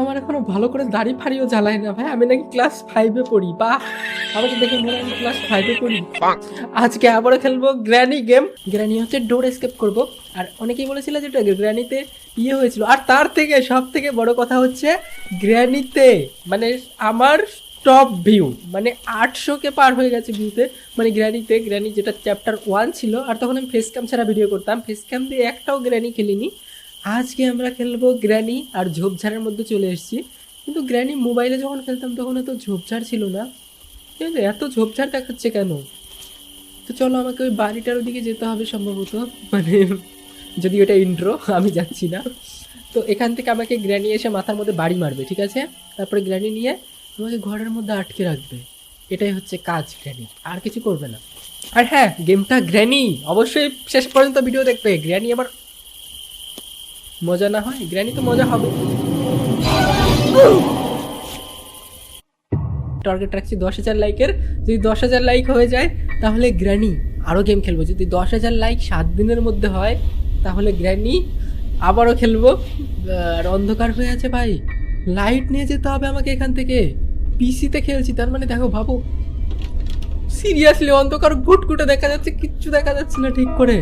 আমার এখনো ভালো করে দাড়ি ফাড়িও জ্বালায় না ভাই, আমি নাকি ক্লাস 5-এ পড়ি। বাহ, আমাকে দেখে মনে হয় আমি ক্লাস 5-এ পড়ি। আজকে আবারও খেলবো গ্র্যানি গেম। গ্র্যানি হচ্ছে ডোর এসকেপ করব। আর অনেকেই বলেছিল যে গ্র্যানিতে ইয়ে হয়েছিল, আর তার থেকে সব থেকে বড় কথা হচ্ছে গ্র্যানিতে মানে আমার টপ ভিউ মানে 800K পার হয়ে গেছে ভিউতে। মানে গ্র্যানিতে, গ্র্যানি যেটা চ্যাপ্টার 1 ছিল, আর তখন আমি ফেস ক্যাম ছাড়া ভিডিও করতাম, ফেস ক্যাম দিয়ে একটাও গ্র্যানি খেলিনি। আজকে আমরা খেলবো গ্র্যানি, আর ঝোপঝাড়ের মধ্যে চলে এসেছি। কিন্তু গ্র্যানি মোবাইলে যখন খেলতাম তখন এত ঝোপঝাড় ছিল না, কিন্তু এত ঝোপঝাড় দেখাচ্ছে কেন? তো চলো আমাকে ওই বাড়িটার ওদিকে যেতে হবে সম্ভবত, মানে যদি ওটা ইন্ট্রো, আমি যাচ্ছি না। তো এখান থেকে আমাকে গ্র্যানি এসে মাথার মধ্যে বাড়ি মারবে, ঠিক আছে? তারপরে গ্র্যানি নিয়ে আমাকে ঘরের মধ্যে আটকে রাখবে। এটাই হচ্ছে কাজ গ্র্যানি, আর কিছু করবে না। আর হ্যাঁ, গেমটা গ্র্যানি, অবশ্যই শেষ পর্যন্ত ভিডিও দেখবে। গ্র্যানি আবার মজা না হয়? গ্র্যানি তো মজা হবে। টার্গেট রাখছি 10,000 লাইকের। যদি 10,000 লাইক হয়ে যায় তাহলে গ্র্যানি আরও গেম খেলবো। যদি 10,000 লাইক 7 দিনের মধ্যে হয় তাহলে গ্র্যানি আবারও খেলবো। আর অন্ধকার হয়ে আছে ভাই, লাইট নিয়ে যেতে হবে আমাকে এখান থেকে। পিসিতে খেলছি, তার মানে দেখো, ভাবো সিরিয়াসলি অন্ধকার ঘুটঘুটে দেখা যাচ্ছে, কিচ্ছু দেখা যাচ্ছে না ঠিক করে।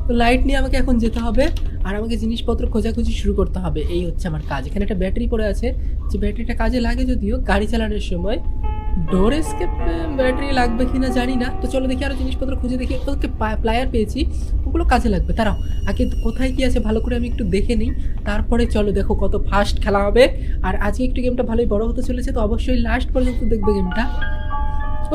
তো লাইট নিয়ে আমাকে এখন যেতে হবে, আর আমাকে জিনিসপত্র খোঁজাখুঁজি শুরু করতে হবে। এই হচ্ছে আমার কাজ। এখানে একটা ব্যাটারি পড়ে আছে, যে ব্যাটারিটা কাজে লাগে যদিও গাড়ি চালানোর সময়। ডোর এসকেপ ব্যাটারি লাগবে কিনা জানি না। তো চলো দেখি আরও জিনিসপত্র খুঁজে দেখি। ওকে প্লায়ার পেয়েছি, ওগুলো কাজে লাগবে। তারাও আগে কোথায় কি আছে ভালো করে আমি একটু দেখে নিই, তারপরে চলো দেখো কত ফাস্ট খেলা হবে। আর আজকে একটু গেমটা ভালোই বড় হতে চলেছে, তো অবশ্যই লাস্ট পর্যন্ত দেখবে গেমটা।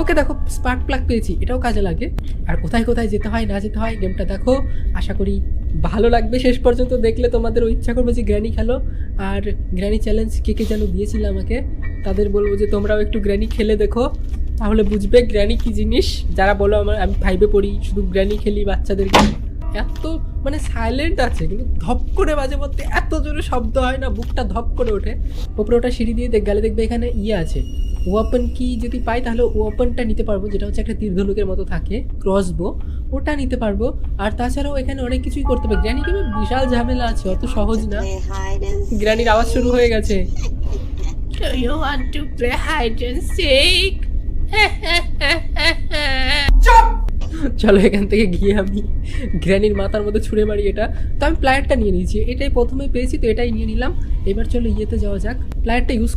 ওকে দেখো, স্পার্ক প্লাগ পেয়েছি, এটাও কাজে লাগে। আর কোথায় কোথায় যেতে হয় না যেতে হয় গেমটা দেখো, আশা করি ভালো লাগবে। শেষ পর্যন্ত দেখলে তোমাদেরও ইচ্ছা করবে যে গ্র্যানি খেলো। আর গ্র্যানি চ্যালেঞ্জ কে কে যেন দিয়েছিল আমাকে, তাদের বলবো যে তোমরাও একটু গ্র্যানি খেলে দেখো, তাহলে বুঝবে গ্র্যানি কী জিনিস। যারা বলো আমি 5-এ পড়ি, শুধু গ্র্যানি খেলি বাচ্চাদেরকে, এত মানে সাইলেন্ট আছে, কিন্তু ধপ করে মাঝে মধ্যে এত জোরে শব্দ হয় না, বুকটা ধপ করে ওঠে। ওপরে ওটা সিঁড়ি দিয়ে গেলে দেখবে এখানে ইয়ে আছে, ওয়াপন কি যদি পাই তাহলে ওয়াপনটা নিতে পারবো, যেটা হচ্ছে একটা তীর ধনুকের মতো থাকে, ক্রসবো, ওটা নিতে পারবো। আর তাছাড়াও এখানে অনেক কিছুই করতে পারবে। গ্র্যানি গেমে বিশাল ঝামেলা আছে, অত সহজ না। গ্র্যানির আওয়াজ শুরু হয়ে গেছে। Do you want to play hide and seek? চলো এখান থেকে গিয়ে আমি গ্র্যানির মাথার মধ্যে ছুঁড়ে মারি এটা। তো আমি প্লায়ারটা নিয়ে নিয়েছি, এটাই প্রথমে পেয়েছি, তো এটাই নিয়ে নিলাম। এবার চলো ইয়েতে যাওয়া যাক, প্লায়ারটা ইউজ